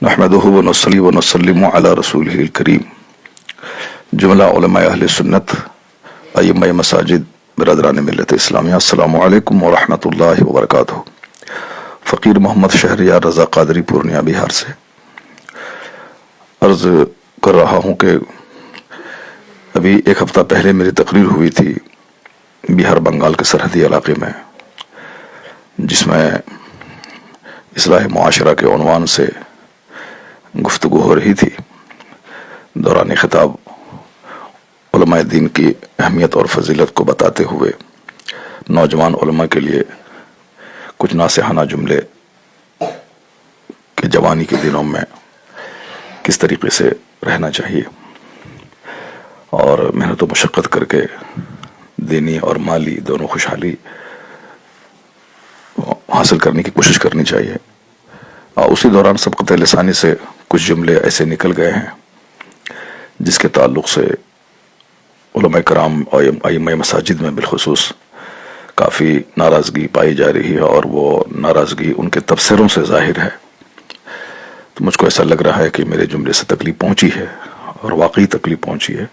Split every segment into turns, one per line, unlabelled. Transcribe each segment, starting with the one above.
नहमदुहु व नस्सली व नस्सलिमु अला रसूलिहिल करीम। जुमला उलमा अहले सुन्नत अइम्मा मसाजिद बिरादरान मिल्लत इस्लामिया, अस्सलामु अलैकुम व रहमतुल्लाहि व बरकातुहू। फ़कीर मोहम्मद शहरियार रज़ा क़ादरी पूर्णिया बिहार से अर्ज़ कर रहा हूँ कि अभी एक हफ़्ता पहले मेरी तकरीर हुई थी बिहार बंगाल के सरहदी इलाके में, जिसमें इस्लाह मुआशरा के उन्वान से गुफ्तगू हो रही थी। दौरान खिताब उलमाए दीन की अहमियत और फजीलत को बताते हुए नौजवान उलमा के लिए कुछ नासिहाना जुमले कि जवानी के दिनों में किस तरीके से रहना चाहिए और मेहनत व मशक्क़त करके दीनी और माली दोनों खुशहाली हासिल करने की कोशिश करनी चाहिए। उसी दौरान सबक़त लिसानी से कुछ जुमले ऐसे निकल गए हैं जिसके ताल्लुक़ से उलमा कराम और अइम्मा मसाजिद में बिलखुसूस काफ़ी नाराज़गी पाई जा रही है और वो नाराज़गी उनके तबसरों से ज़ाहिर है। तो मुझको ऐसा लग रहा है कि मेरे जुमले से तकलीफ़ पहुंची है और वाकई तकलीफ़ पहुंची है।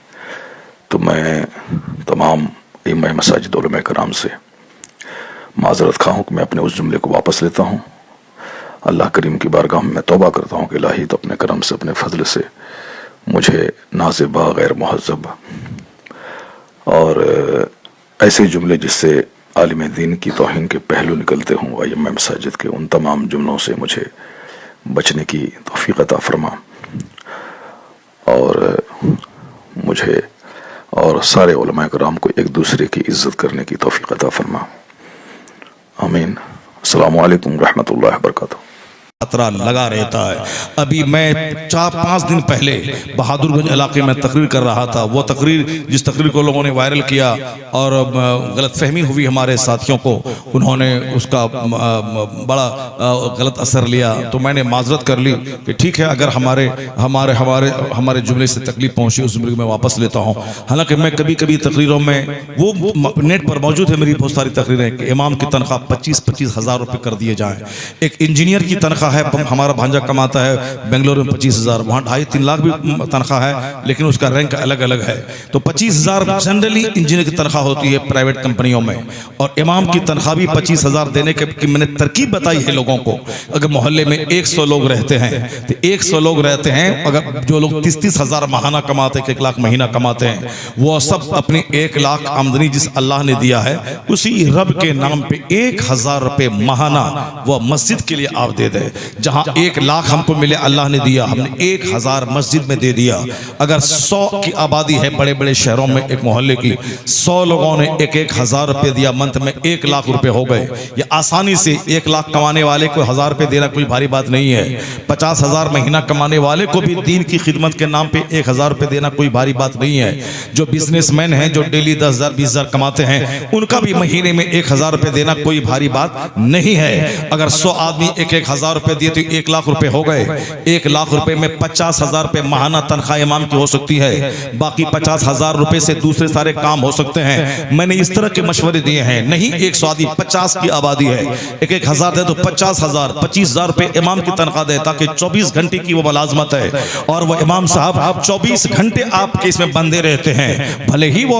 तो मैं तमाम अइम्मा मसाजिद उलमा कराम से माज़रत खा हूँ कि मैं अपने उस जुमले को वापस लेता हूँ। अल्लाह करीम की बारगाह में मैं तौबा करता हूँ कि इलाही तो अपने करम से, अपने फजल से मुझे नाज़िबा, गैर मुहज़्ज़ब और ऐसे जुमले जिससे आलिम दीन की तौहीन के पहलू निकलते हों अइम्मा मसाजिद के, उन तमाम जुमलों से मुझे बचने की तौफ़ीक़ अता फरमा और मुझे और सारे उलमा कराम को एक दूसरे की इज़्ज़त करने की तौफ़ीक़ अता फरमा। आमीन। अस्सलामु अलैकुम रहमतुल्लाहि व बरकातुहू।
खतरा लगा रहता है। अभी मैं 4-5 दिन पहले बहादुरगंज इलाके में तकरीर कर रहा था। वो तकरीर, जिस तकरीर को लोगों ने वायरल किया और गलतफहमी हुई हमारे साथियों को, उन्होंने उसका बड़ा गलत असर लिया। तो मैंने माजरत कर ली कि ठीक है, अगर हमारे हमारे हमारे हमारे जुमले से तकलीफ पहुंची उस जुमले को मैं वापस लेता हूं। हालांकि मैं कभी कभी तकरीरों में, वो नेट पर मौजूद है मेरी बहुत सारी तकरीरें, कि इमाम की तनख्वाह 25-25 हज़ार रुपये कर दिए जाएँ। एक इंजीनियर की तनख्वाह है, हमारा भांजा कमाता है बेंगलोर में 25,000, वहाँ 2.5-3 लाख भी तनख्वाह है, लेकिन उसका रैंक अलग अलग है। तो 25,000 जनरली इंजीनियर की तनख्वाह होती है प्राइवेट कंपनियों में, और इमाम की तनख्वाह भी 25,000 देने की मैंने तरकीब बताई है लोगों को। अगर मोहल्ले में 100 लोग रहते हैं तो 100 लोग रहते हैं, अगर जो लोग 30-30 हज़ार माहाना कमाते हैं, 1 लाख महीना कमाते हैं, वो सब अपनी 1 लाख आमदनी जिस अल्लाह ने दिया है उसी रब के नाम पे 1,000 रुपये माहाना वो मस्जिद के लिए आप दे दें। जहां 1 लाख हमको मिले अल्लाह ने दिया, हमने 1,000 मस्जिद में दे दिया। अगर 100 की आबादी है बड़े बड़े शहरों में, एक मोहल्ले की 100 लोगों ने 1-1 हज़ार रुपये दिया, मंथ में 1 लाख रुपए हो गए। ये आसानी से 1 लाख कमाने वाले को 1,000 रुपये देना कोई भारी बात नहीं है। 50,000 महीना कमाने वाले को भी दीन की खिदमत के नाम पे 1,000 रुपये देना कोई भारी बात नहीं है। जो बिजनेसमैन हैं, जो डेली 10,000 20,000 कमाते हैं, उनका भी महीने में 1,000 रुपये देना कोई भारी बात नहीं है। अगर 100 आदमी 1-1 हज़ार रुपये दिए तो 1 लाख रुपए हो गए। 1 लाख रुपए में 50,000 रुपए माहाना तनख्वाह इमाम की हो सकती है, बाकी 50,000 रुपए से दूसरे सारे काम हो सकते हैं। मैंने इस तरह के मशवरे दिए हैं। नहीं 100 आदमी, 50 की आबादी है, 1-1 हज़ार दे तो 50,000, 25,000 रुपए इमाम की तनख्वाह दे, ताकि 24 घंटे की वो मुलाजमत है और वह इमाम साहब 24 घंटे आपके इसमें बंदे रहते हैं। भले ही वो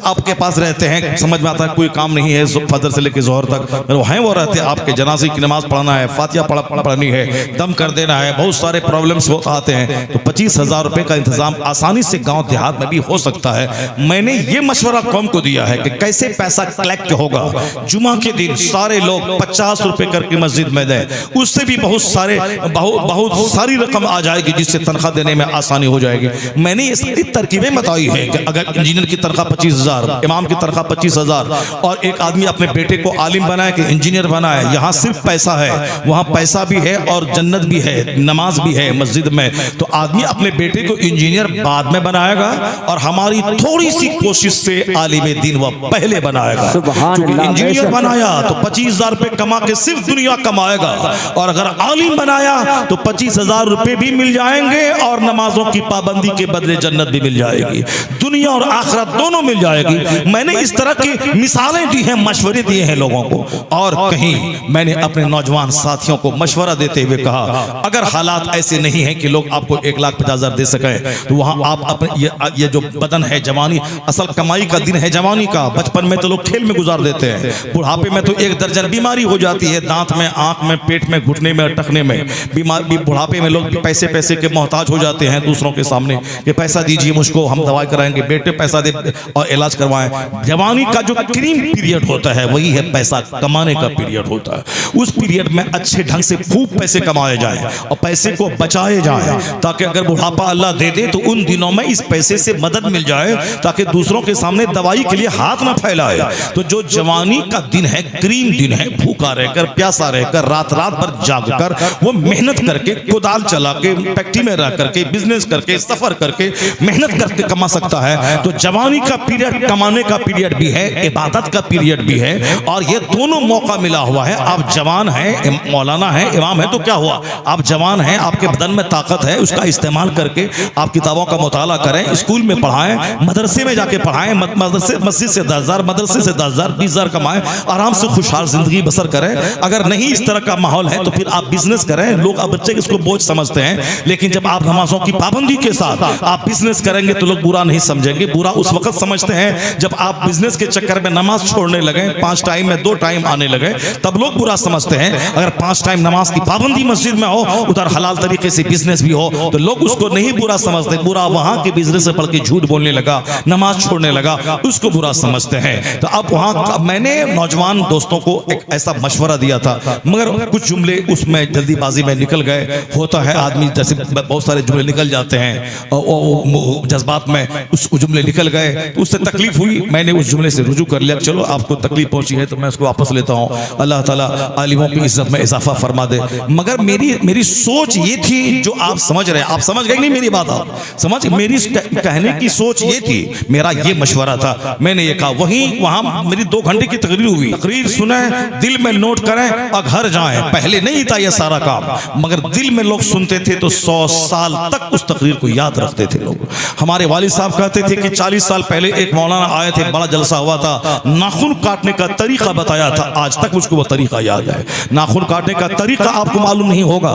आपके पास रहते हैं, समझ में आता है कोई काम नहीं है फजर से लेकर जोहर तक, वो हैं, वो रहते हैं आपके। जनाजे की नमाज पढ़ना है, फातिहा पढ़नी है, दम कर देना है, बहुत सारे प्रॉब्लम्स आते हैं। तो 25,000 रुपए का इंतजाम आसानी से गांव देहात में भी हो सकता है। मैंने ये मशवरा कौम को दिया है कि कैसे पैसा कलेक्ट होगा। जुमा के दिन सारे लोग 50 रुपए करके मस्जिद में दें, उससे भी बहुत सारी रकम आ जाएगी, जिससे तनख्वाह देने में आसानी हो जाएगी। मैंने ये सारी तरकीबें बताई है कि अगर इंजीनियर की तनख्वाह 25,000, इमाम की तनख्वाह 25,000 और एक आदमी अपने बेटे को आलिम बनाए कि इंजीनियर बनाए, यहाँ सिर्फ पैसा है, वहाँ पैसा भी है और जन्नत भी है, नमाज भी है मस्जिद में। तो आदमी अपने बेटे को इंजीनियर बाद में बनाएगा और हमारी थोड़ी सी कोशिश से आलिम दीन वह पहले बनाएगा। क्योंकि इंजीनियर बनाया तो 25,000 रुपए कमा के सिर्फ दुनिया कमाएगा, और अगर आलिम बनाया तो 25,000 रुपए भी मिल जाएंगे और नमाजों की पाबंदी के बदले जन्नत भी मिल जाएगी, दुनिया और आखिरत दोनों मिल जाएगी। मैंने इस तरह की मिसालें दी हैं, मशवरे दिए हैं लोगों को। और कहीं मैंने अपने नौजवान साथियों को मशवरा देते हुए कहा, अगर हालात ऐसे नहीं हैं कि लोग आपको 1,50,000 दे सकें तो वहां आप अपने ये जो बदन है जवानी, असल कमाई का दिन है जवानी का। बचपन में तो लोग खेल में गुजार देते हैं, बुढ़ापे में तो 1 दर्जन बीमारी हो जाती है, दांत में, आंख में, पेट में, घुटने में, टखने में बीमारी। बुढ़ापे में लोग पैसे के मोहताज हो जाते हैं दूसरों के सामने कि पैसा दीजिए मुझको, हम दवाई कराएंगे, बेटे पैसा दे और इलाज करवाएं। जवानी का जो क्रीम पीरियड होता है वही है पैसा कमाने का पीरियड होता है। उस पीरियड में अच्छे ढंग से खूब पैसे कमाए जाएं और पैसे को बचाए जाएं, ताकि अगर बुढ़ापा अल्लाह दे दे तो उन दिनों में इस पैसे से मदद मिल जाए, ताकि दूसरों के सामने दवाई के लिए हाथ ना फैलाए। तो जो जवानी का दिन है, क्रीम दिन है, भूखा रहकर, प्यासा रहकर, रात रात भर जागकर, वो मेहनत करके, कुदाल चला के, फैक्ट्री में रह करके, बिजनेस करके, सफर करके, मेहनत करके कमा सकता है। तो जवानी का पीरियड कमाने का पीरियड भी है, इबादत का पीरियड भी है, और ये दोनों मौका मिला हुआ है। आप जवान हैं, मौलाना है, इमाम है, तो क्या हुआ, आप जवान हैं, आपके बदन में ताकत है, उसका इस्तेमाल करके आप किताबों का मुताला करें, स्कूल में पढ़ाएं, मदरसे में जाके पढ़ाएं, मस्जिद से 10,000, मदरसे से 10,000, 20,000 कमाएं, आराम से खुशहाल जिंदगी बसर करें। अगर नहीं इस तरह का माहौल है तो फिर आप बिजनेस करें। लोग अब बच्चे इसको बोझ समझते हैं, लेकिन जब आप नमाजों की पाबंदी के साथ आप बिजनेस करेंगे तो लोग बुरा नहीं समझेंगे। बुरा उस वक्त समझते हैं जब आप बिजनेस के चक्कर में नमाज छोड़ने लगे, 5 टाइम में 2 टाइम आने लगे, तब लोग बुरा समझते हैं। अगर 5 टाइम नमाज की पाबंदी मस्जिद में हो, उधर हलाल तरीके से बिजनेस भी हो, तो लोग उसको नहीं बुरा समझते। बुरा वहां के बिजनेस से पढ़ के झूठ बोलने लगा, नमाज छोड़ने लगा, उसको बुरा समझते हैं। तो अब वहां मैंने नौजवान दोस्तों को एक ऐसा मशवरा दिया था, मगर कुछ जुमले उसमें जल्दीबाजी में निकल गए। होता है आदमी, जैसे बहुत सारे जुमले निकल जाते हैं और जज्बात में उस जुमले निकल गए, तो उससे तकलीफ हुई। मैंने उस जुमले से रुजू कर लिया, चलो आपको तकलीफ पहुंची है तो मैं उसको वापस लेता हूं। अल्लाह ताला आलिमों की इज्जत में इजाफा फरमा दे। मगर मेरी सोच ये थी, जो आप समझ रहे हैं, आप समझ गए नहीं मेरी बात, आप समझ, मेरी कहने की सोच ये थी, मेरा ये मशवरा था। मैंने ये कहा, वहां मेरी 2 घंटे की तकरीर हुई। तकरीर सुने, दिल में नोट करें और घर जाएं। पहले नहीं था ये सारा काम, मगर दिल में लोग सुनते थे तो 100 साल तक उस तकरीर को याद रखते थे लोग। हमारे वालिद साहब कहते थे कि 40 साल पहले एक मौलाना आए थे, बड़ा जलसा हुआ था, नाखून काटने का तरीका बताया था। आज तक मुझको वो तरीका याद है। नाखून काटने का तरीका आपको मालूम नहीं होगा,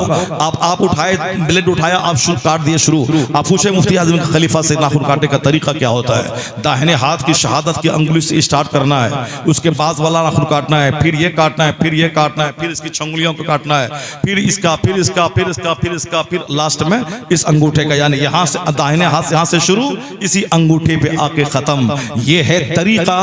आप उठाए, ब्लेड उठाया, आप काट दिए शुरू। आप पूछे मुफ्ती आजम खलीफा से नाखून काटने का तरीका क्या होता है। दाहिने हाथ की शहादत की अंगुली से स्टार्ट करना है, उसके बाद वाला नाखून काटना है, फिर ये काटना है, फिर ये काटना है, फिर इसकी छंगुलियों को काटना है, फिर इसका, फिर इसका, फिर इसका, फिर इसका, फिर लास्ट में इस अंगूठे का, यानी यहाँ से दाहिने हाथ से, यहाँ से शुरू, इसी अंगूठे पे आके खत्म। ये है तरीका,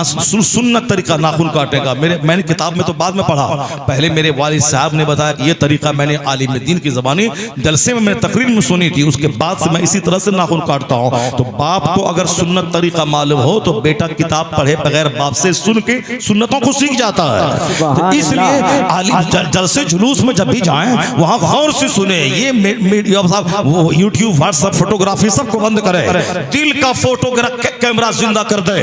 सुन्नत तरीका नाखून काटने का। मैंने किताब में तो बाद में पढ़ा, पहले मेरे वालिद साहब ने बताया कि ये तरीका मैंने आलिम दीन की ज़बानी जलसे में मैंने तकरीर में सुनी थी, उसके बाद से मैं इसी तरह से नाखून काटता हूँ। तो बाप को अगर सुन्नत तरीका मालूम हो तो बेटा किताब पढ़े बगैर बाप से सुन के सुन्नतों को सीख जाता है। तो इसलिए जलसे जुलूस में जब भी जाएं वहां गौर से सुने। ये मीडिया साहब, यूट्यूब, व्हाट्सएप, फोटोग्राफी सबको बंद करे, दिल का फोटोग्राफ कैमरा जिंदा कर दे।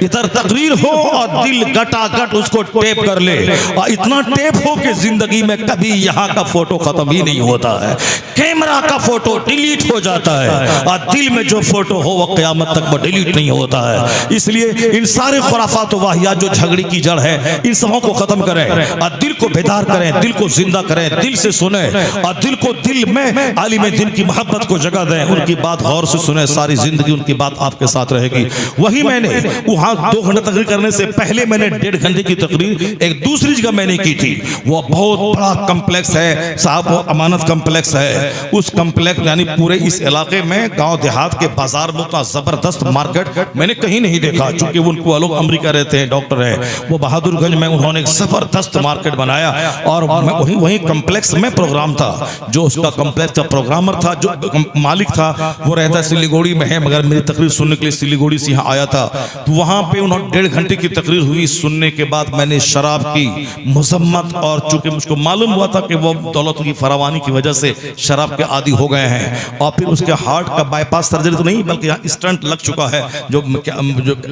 इधर तकरीर हो और दिल गटागट उसको टेप कर ले, और इतना टेप हो कि जिंदगी में कभी यहाँ का फोटो खत्म ही नहीं होता है। कैमरा का फोटो डिलीट हो जाता है और दिल में जो फोटो हो वो क़यामत तक वो डिलीट नहीं होता है। इसलिए इन सारे खुराफात वाहियात जो झगड़ी की जड़ है, इन सबों को खत्म करें और दिल को बेदार करें, दिल को जिंदा करें, दिल से सुने और दिल में आलिम दीन की मोहब्बत को जगह दें, उनकी बात गौर से सुने, सारी जिंदगी उनकी बात आपके साथ रहेगी। वही मैंने वहां 2 घंटे तकरीर करने से पहले मैंने 1.5 घंटे की तकरीर एक दूसरी जगह मैंने की थी। वो बहुत बड़ा कम्प्लेक्स है साहब, वो अमानत कम्प्लेक्स है। उस कम्प्लेक्स यानी पूरे इस इलाके में गांव देहात के बाजार में उतना जबरदस्त मार्केट मैंने कहीं नहीं देखा। चूंकि उनको लोग अमेरिका रहते हैं, डॉक्टर है, वो बहादुरगंज में उन्होंने एक जबरदस्त मार्केट बनाया और वही कम्प्लेक्स में प्रोग्राम था। जो उसका कम्प्लेक्स का प्रोग्रामर था, जो मालिक था, वो रहता है सिलीगुड़ी में है, मगर मेरी तकरीर सुनने के लिए सिलीगुड़ी से यहाँ आया था। तो वहां पे उन्होंने 1.5 घंटे की तकरीर हुई। सुनने के बाद मैंने शराब की मजम्मत, और चूंकि मुझको मालूम हुआ था कि वो दौलत की फरावानी की वजह से शराब के आदी हो गए हैं, और फिर उसके हार्ट का बाईपास सर्जरी तो नहीं बल्कि यहाँ स्टंट लग चुका है, जो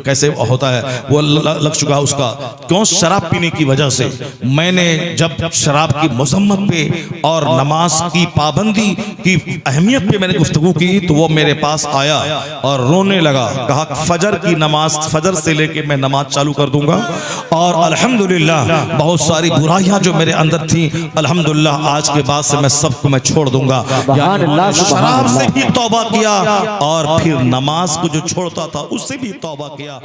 कैसे होता है वो लग चुका है उसका, क्यों, शराब पीने की वजह से। मैंने जब शराब की मजम्मत पे और नमाज की पाबंदी की अहमियत पे मैंने गुफ्तगू की तो वो मेरे पास आया और रोने लगा। कहा फजर की नमाज, फजर से लेके मैं नमाज चालू कर दूंगा और अल्हम्दुलिल्लाह बहुत सारी बुराइयां जो मेरे अंदर थी अल्हम्दुलिल्लाह आज के बाद से मैं सबको मैं छोड़ दूंगा। यानी उन्होंने शराब से भी तौबा किया और फिर नमाज को जो छोड़ता था उससे भी तौबा किया।